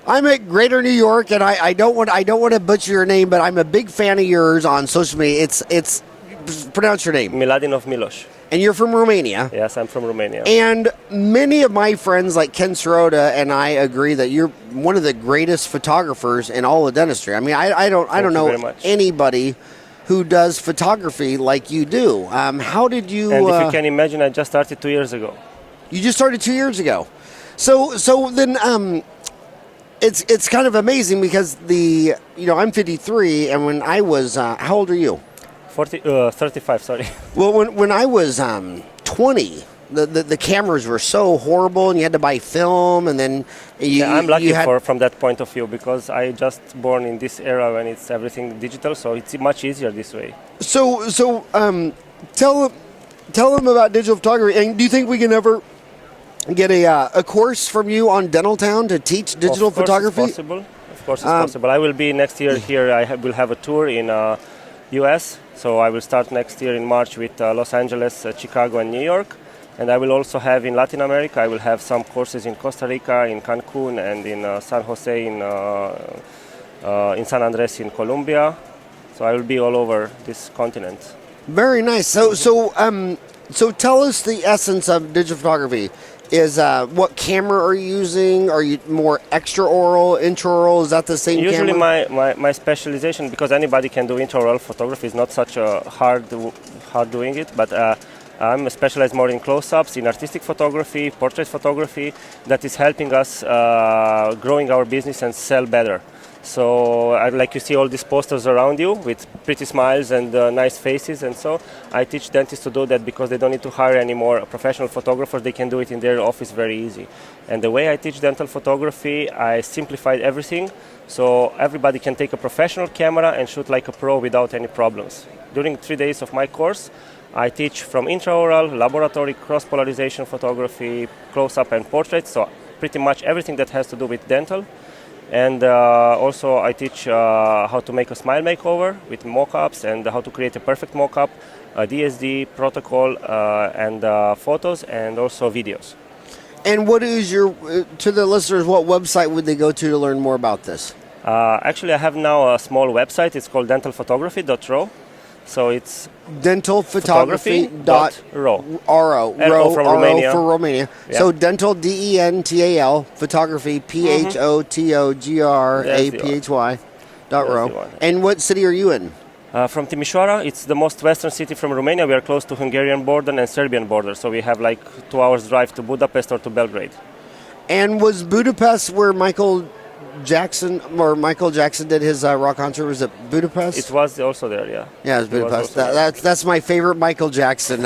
I'm at Greater New York, and I don't want to butcher your name, but I'm a big fan of yours on social media. It's pronounce your name. Miladinov Milos. And you're from Romania. Yes, I'm from Romania. And many of my friends, like Ken Sirota, and I agree that you're one of the greatest photographers in all of dentistry. I mean, I don't know anybody who does photography like you do. How did you? And if you can imagine, I just started 2 years ago. You just started 2 years ago. So then it's kind of amazing because I'm 53, and when I was how old are you? 35, sorry. Well, when I was 20, the cameras were so horrible, and you had to buy film, and then I'm lucky from that point of view, because I just born in this era when it's everything digital, so it's much easier this way. So tell them about digital photography, and do you think we can ever get a course from you on Dental Town to teach digital photography? Of course, it's possible. I will be next year here. I will have a tour in U.S. So I will start next year in March with Los Angeles, Chicago, and New York. And I will also have in Latin America. I will have some courses in Costa Rica, in Cancun, and in San Jose, in San Andres, in Colombia. So I will be all over this continent. Very nice. So tell us the essence of digital photography. Is what camera are you using? Are you more extraoral, intraoral? Is that the same Usually camera? my specialization, because anybody can do intraoral photography, is not such a hard doing it, but I'm specialized more in close-ups, in artistic photography, portrait photography, that is helping us growing our business and sell better. So like you see all these posters around you with pretty smiles and nice faces, and so I teach dentists to do that because they don't need to hire any more professional photographers. They can do it in their office very easy. And the way I teach dental photography, I simplified everything, so everybody can take a professional camera and shoot like a pro without any problems. During 3 days of my course, I teach from intraoral, laboratory, cross-polarization photography, close-up and portraits, so pretty much everything that has to do with dental. And also I teach how to make a smile makeover with mock-ups and how to create a perfect mock-up, a DSD protocol, and photos and also videos. And what is to the listeners, what website would they go to learn more about this? Actually, I have now a small website. It's called dentalphotography.ro. So it's dentalphotography.ro. RO from Romania. For Romania. Yeah. So dental, DENTAL, photography, PHOTOGRAPHY.ro. And what city are you in? From Timișoara. It's the most western city from Romania. We are close to Hungarian border and Serbian border. So we have like 2 hours drive to Budapest or to Belgrade. And was Budapest where Michael Jackson did his rock concert? Was it Budapest? It was also there, yeah. Yeah, it was Budapest. That's my favorite Michael Jackson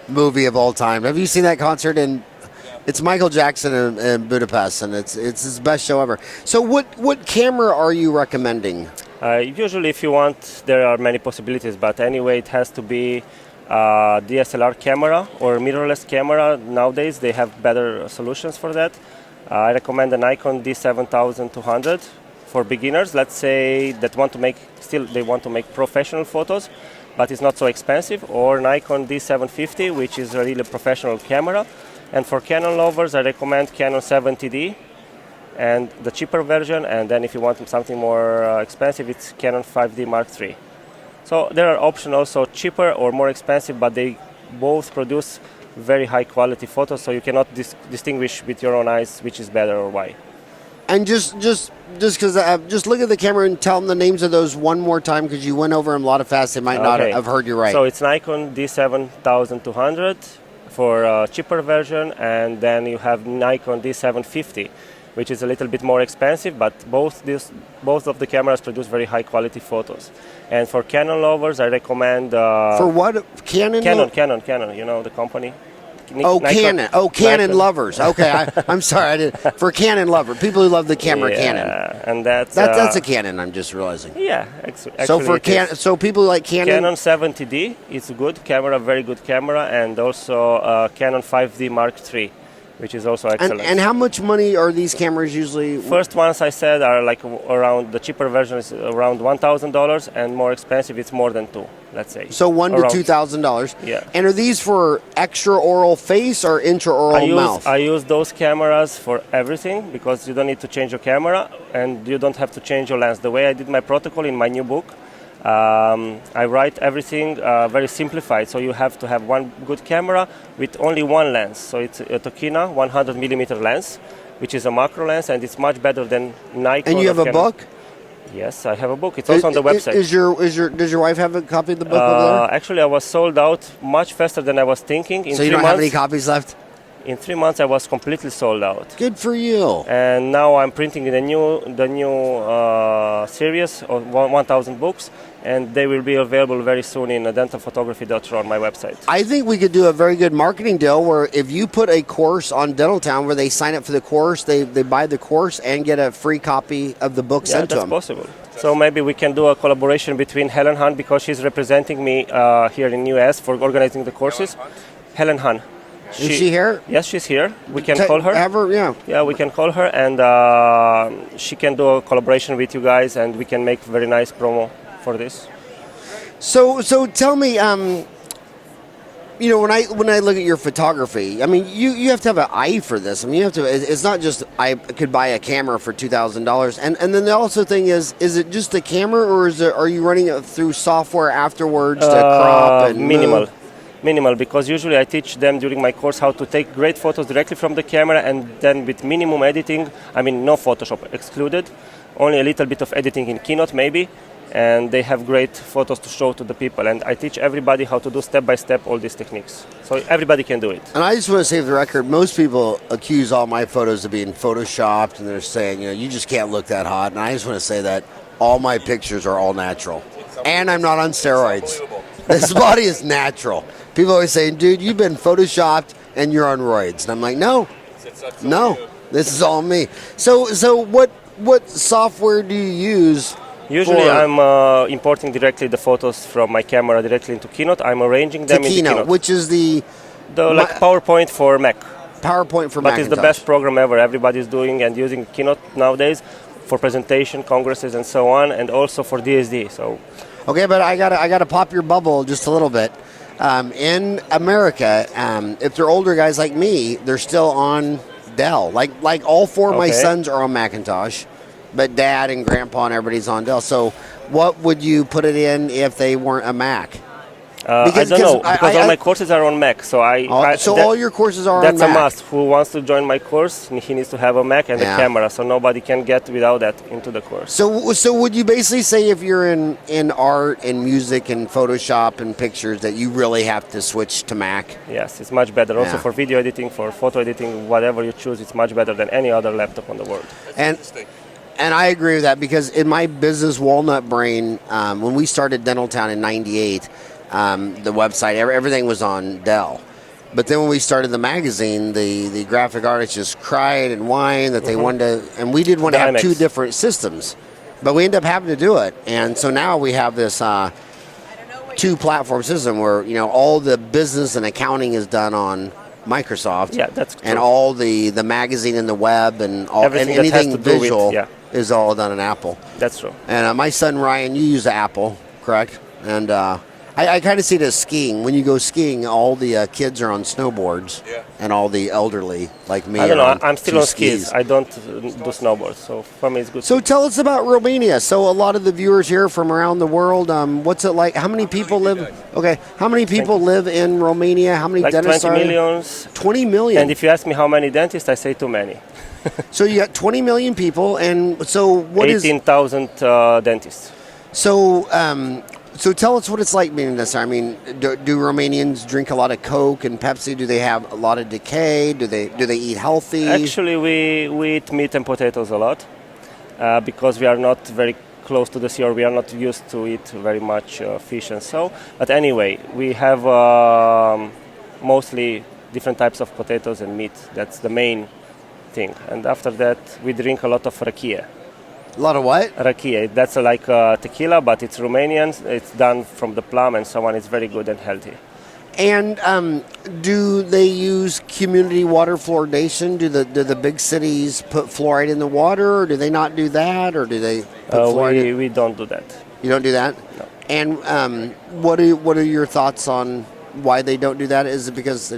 movie of all time. Have you seen that concert? And it's Michael Jackson in Budapest, and it's his best show ever. So what camera are you recommending? Usually, if you want, there are many possibilities, but anyway, it has to be DSLR camera or mirrorless camera. Nowadays, they have better solutions for that. I recommend a Nikon D7200 for beginners. Let's say that they want to make professional photos, but it's not so expensive. Or Nikon D750, which is a really professional camera. And for Canon lovers, I recommend Canon 70D and the cheaper version. And then if you want something more expensive, it's Canon 5D Mark III. So there are options also cheaper or more expensive, but they both produce very high quality photos, so you cannot distinguish with your own eyes which is better or why. And just because just look at the camera and tell them the names of those one more time, because you went over them a lot of fast. They might not have heard you right. So it's Nikon D7200 for a cheaper version, and then you have Nikon D750, which is a little bit more expensive, but both of the cameras produce very high quality photos. And for Canon lovers, I recommend... for what? Canon? Canon, you know the company. Canon. Canon lovers. Okay, I'm sorry. For Canon lover, people who love the camera Canon. And that's a Canon. I'm just realizing. Yeah, so people like Canon. Canon 70D is a good camera, very good camera, and also Canon 5D Mark III, which is also excellent. And how much money are these cameras usually? First ones I said are like around, the cheaper version is around $1,000, and more expensive it's more than $2,000. let's say. So $1,000 to $2,000. Yeah. And are these for extraoral face or intraoral mouth? I use those cameras for everything because you don't need to change your camera and you don't have to change your lens. The way I did my protocol in my new book, I write everything very simplified. So you have to have one good camera with only one lens. So it's a Tokina 100mm lens, which is a macro lens, and it's much better than Nikon. And you have a book? Yes, I have a book. It's also on the website. Does your wife have a copy of the book over there? Actually, I was sold out much faster than I was thinking. So you don't have any copies left? In 3 months, I was completely sold out. Good for you. And now I'm printing the new series of 1,000 books, and they will be available very soon in dentalphotography.ro on my website. I think we could do a very good marketing deal where if you put a course on Dental Town where they sign up for the course, they buy the course and get a free copy of the book sent to them. Yeah, that's possible. So maybe we can do a collaboration between Helen Hunt, because she's representing me here in US for organizing the courses. Helen Hunt. Is she here? Yes, she's here. We can call her. Have her, yeah. Yeah, we can call her, and she can do a collaboration with you guys, and we can make very nice promo for this. So tell me, you know, when I look at your photography, I mean, you have to have an eye for this. I mean, you have to. It's not just I could buy a camera for $2,000, and then the also thing is it just the camera, or are you running it through software afterwards to crop and Minimal, because usually I teach them during my course how to take great photos directly from the camera, and then with minimum editing, I mean no Photoshop excluded, only a little bit of editing in Keynote maybe, and they have great photos to show to the people. And I teach everybody how to do step by step all these techniques, so everybody can do it. And I just want to say for the record, most people accuse all my photos of being photoshopped, and they're saying, you know, you just can't look that hot. And I just want to say that all my pictures are all natural, and I'm not on steroids. This body is natural. People always say, dude, you've been photoshopped and you're on roids. And I'm like, no, this is all me. So what software do you use? Usually I'm importing directly the photos from my camera directly into Keynote. I'm arranging them into Keynote. Which is the like PowerPoint for Mac. PowerPoint for Mac. But it's the best program ever. Everybody's doing and using Keynote nowadays for presentation, congresses, and so on, and also for DSD. So. Okay, but I gotta pop your bubble just a little bit. In America, if they're older guys like me, they're still on Dell. Like all four of my sons are on Macintosh, but Dad and Grandpa and everybody's on Dell. So what would you put it in if they weren't a Mac? I don't know, because all my courses are on Mac. So all your courses are on Mac? That's a must. Who wants to join my course, he needs to have a Mac and a camera, so nobody can get without that into the course. So would you basically say if you're in art and music and Photoshop and pictures that you really have to switch to Mac? Yes, it's much better. Also for video editing, for photo editing, whatever you choose, it's much better than any other laptop on the world. And I agree with that, because in my business walnut brain, when we started Dental Town in '98, the website, everything was on Dell. But then when we started the magazine, the graphic artists just cried and whined that they wanted to, and we did want to have two different systems. But we ended up having to do it. And so now we have this two-platform system where, you know, all the business and accounting is done on Microsoft. Yeah, that's true. And all the magazine and the web and anything visual is all done in Apple. That's true. And my son Ryan, you use Apple, correct? And I kind of see it as skiing. When you go skiing, all the kids are on snowboards, and all the elderly, like me, I don't know. I'm still on skis. I don't do snowboard, so for me it's good. So tell us about Romania. So a lot of the viewers here from around the world, what's it like? How many people live? Okay, how many people live in Romania? How many dentists 20 millions. 20 million. And if you ask me how many dentists, I say too many. So you got 20 million people, and so what 18,000 dentists. So tell us what it's like being in this. I mean, do Romanians drink a lot of Coke and Pepsi? Do they have a lot of decay? Do they eat healthy? Actually, we eat meat and potatoes a lot because we are not very close to the sea, or we are not used to eat very much fish and so. But anyway, we have mostly different types of potatoes and meat. That's the main thing. And after that, we drink a lot of rakia. A lot of what? Rakia. That's like tequila, but it's Romanian. It's done from the plum and so on. It's very good and healthy. And do they use community water fluoridation? Do the big cities put fluoride in the water, or do they not do that, or do they put fluoride we don't do that. You don't do that? No. And what are your thoughts on why they don't do that? Is it because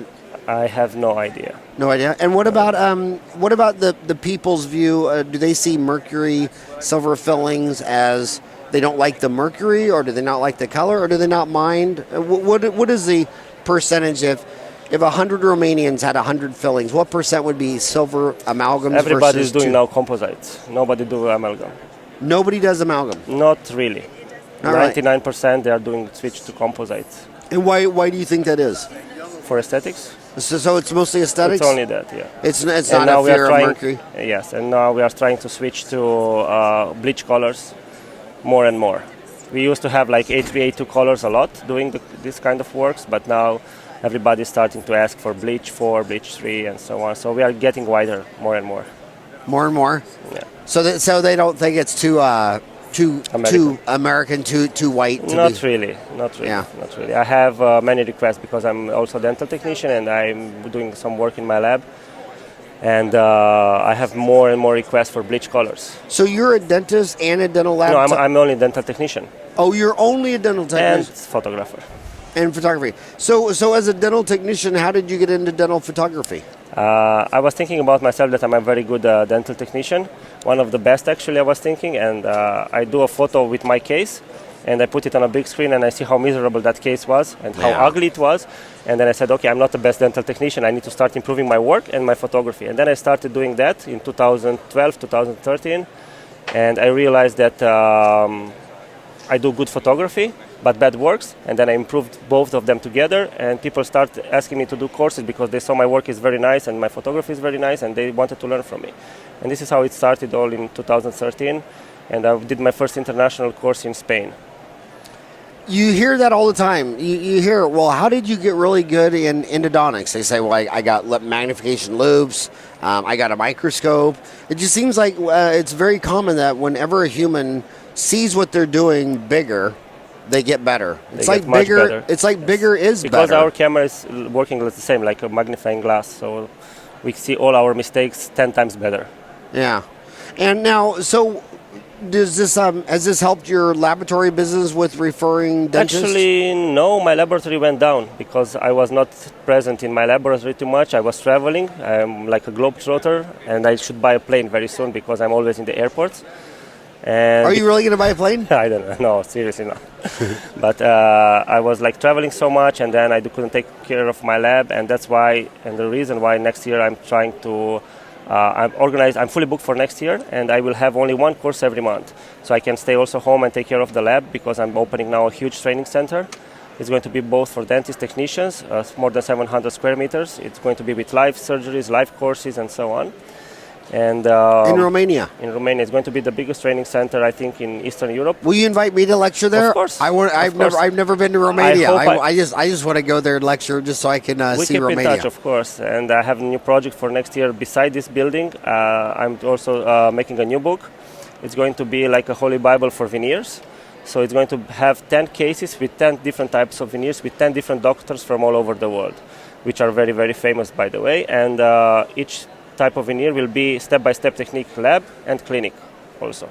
I have no idea. No idea. And what about the people's view? Do they see mercury silver fillings as they don't like the mercury, or do they not like the color, or do they not mind? What is the percentage if 100 Romanians had 100 fillings? What percent would be silver amalgams? Everybody versus is doing now composites. Nobody do amalgam. Nobody does amalgam. Not really. All right. 99% they are doing switch to composites. And why do you think that is? For aesthetics. So it's mostly aesthetics? It's only that, yeah. It's not a fear of mercury? Yes, and now we are trying to switch to bleach colors more and more. We used to have like A3, A2 colors a lot doing this kind of works, but now everybody's starting to ask for bleach 4, bleach 3, and so on. So we are getting wider more and more. More and more? Yeah. So they don't think it's too American, too white? Not really. Yeah. Not really. I have many requests because I'm also a dental technician and I'm doing some work in my lab. And I have more and more requests for bleach colors. So you're a dentist and a dental lab? No, I'm only a dental technician. Oh, you're only a dental technician? And photographer. And photography. So as a dental technician, how did you get into dental photography? I was thinking about myself that I'm a very good dental technician. One of the best, actually, I was thinking. And I do a photo with my case. And I put it on a big screen and I see how miserable that case was and how ugly it was. And then I said, okay, I'm not the best dental technician. I need to start improving my work and my photography. And then I started doing that in 2012, 2013. And I realized that I do good photography, but bad works. And then I improved both of them together. And people started asking me to do courses because they saw my work is very nice and my photography is very nice and they wanted to learn from me. And this is how it started all in 2013. And I did my first international course in Spain. You hear that all the time. You hear, well, how did you get really good in endodontics? They say, well, I got magnification loops, I got a microscope. It just seems like it's very common that whenever a human sees what they're doing bigger, they get better. It's like bigger. Better. It's like bigger is because better. Our camera is working the same, like a magnifying glass, so we see all our mistakes 10 times better. Yeah, and now so. Does this has this helped your laboratory business with referring dentists? Actually, no. My laboratory went down because I was not present in my laboratory too much. I was traveling. I'm like a globetrotter, and I should buy a plane very soon because I'm always in the airports. And are you really going to buy a plane? I don't know. No, seriously not. But I was like traveling so much, and then I couldn't take care of my lab, and that's why. And the reason why next year I'm trying to. I'm fully booked for next year, and I will have only one course every month. So I can stay also home and take care of the lab because I'm opening now a huge training center. It's going to be both for dentist technicians, more than 700 square meters. It's going to be with live surgeries, live courses, and so on. And in Romania? In Romania. It's going to be the biggest training center, I think, in Eastern Europe. Will you invite me to lecture there? Of course. I've never been to Romania. I just want to go there and lecture just so I can see Romania. We keep in touch, of course. And I have a new project for next year beside this building. I'm also making a new book. It's going to be like a holy Bible for veneers. So it's going to have 10 cases with 10 different types of veneers with 10 different doctors from all over the world, which are very, very famous, by the way. And each type of veneer will be step-by-step technique lab and clinic also.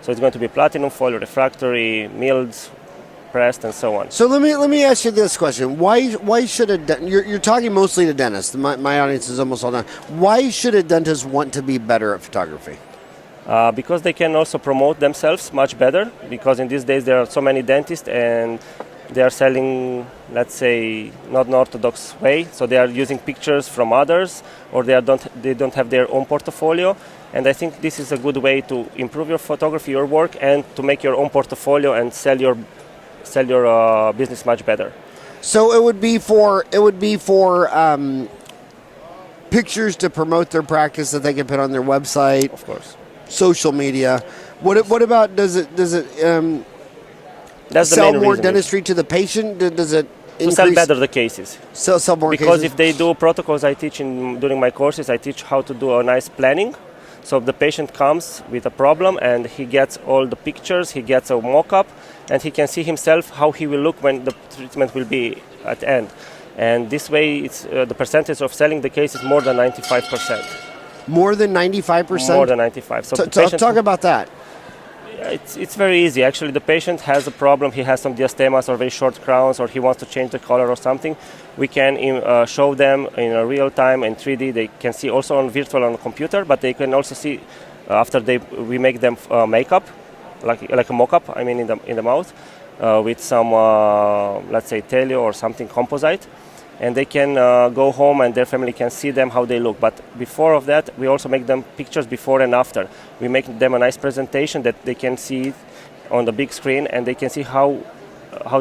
So it's going to be platinum foil, refractory, milled, pressed, and so on. So let me ask you this question: Why should you're talking mostly to dentists? My audience is almost all done. Why should a dentist want to be better at photography? Because they can also promote themselves much better. Because in these days there are so many dentists and they are selling, let's say, not an orthodox way. So they are using pictures from others, or they don't have their own portfolio. And I think this is a good way to improve your photography, your work, and to make your own portfolio and sell your business much better. So it would be for pictures to promote their practice that they can put on their website. Of course. Social media. What about does it That's sell the main more reason. dentistry to the patient? Does it increase? To sell better the cases. Sell more because cases? If they do protocols I teach during my courses, I teach how to do a nice planning. So the patient comes with a problem and he gets all the pictures, he gets a mock-up, and he can see himself how he will look when the treatment will be at the end. And this way, it's the percentage of selling the case is more than 95%. More than 95%? More than 95%. So talk about that. It's very easy. Actually, the patient has a problem. He has some diastemas or very short crowns, or he wants to change the color or something. We can show them in a real time in 3D. They can see also on virtual on the computer, but they can also see after we make them makeup, like a mock-up. I mean, in the mouth, with some let's say telio or something composite. And they can go home and their family can see them how they look. But before of that, we also make them pictures before and after. We make them a nice presentation that they can see on the big screen, and they can see how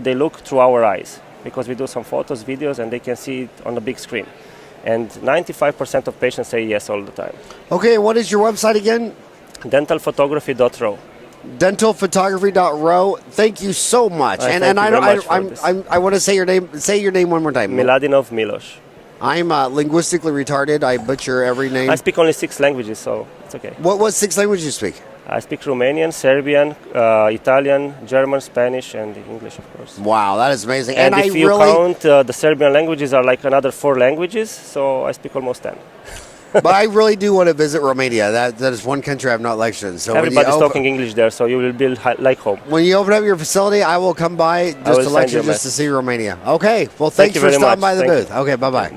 they look through our eyes, because we do some photos, videos, and they can see it on the big screen. And 95% of patients say yes all the time. Okay, what is your website again? dentalphotography.ro. dentalphotography.ro. Thank you so much. I want to say your name. Say your name one more time. Miladinov Milos. I'm linguistically retarded. I butcher every name. I speak only 6 languages, so it's okay. What 6 languages do you speak? I speak Romanian, Serbian, Italian, German, Spanish, and English, of course. Wow, that is amazing. And if you count the Serbian languages are like another 4 languages, so I speak almost 10. But I really do want to visit Romania. That is one country I've not lectured in. So everybody's talking English there, so you will be like home. When you open up your facility, I will come by just to lecture, just to see Romania. Okay. Well, thanks for stopping by the booth. Okay, bye-bye.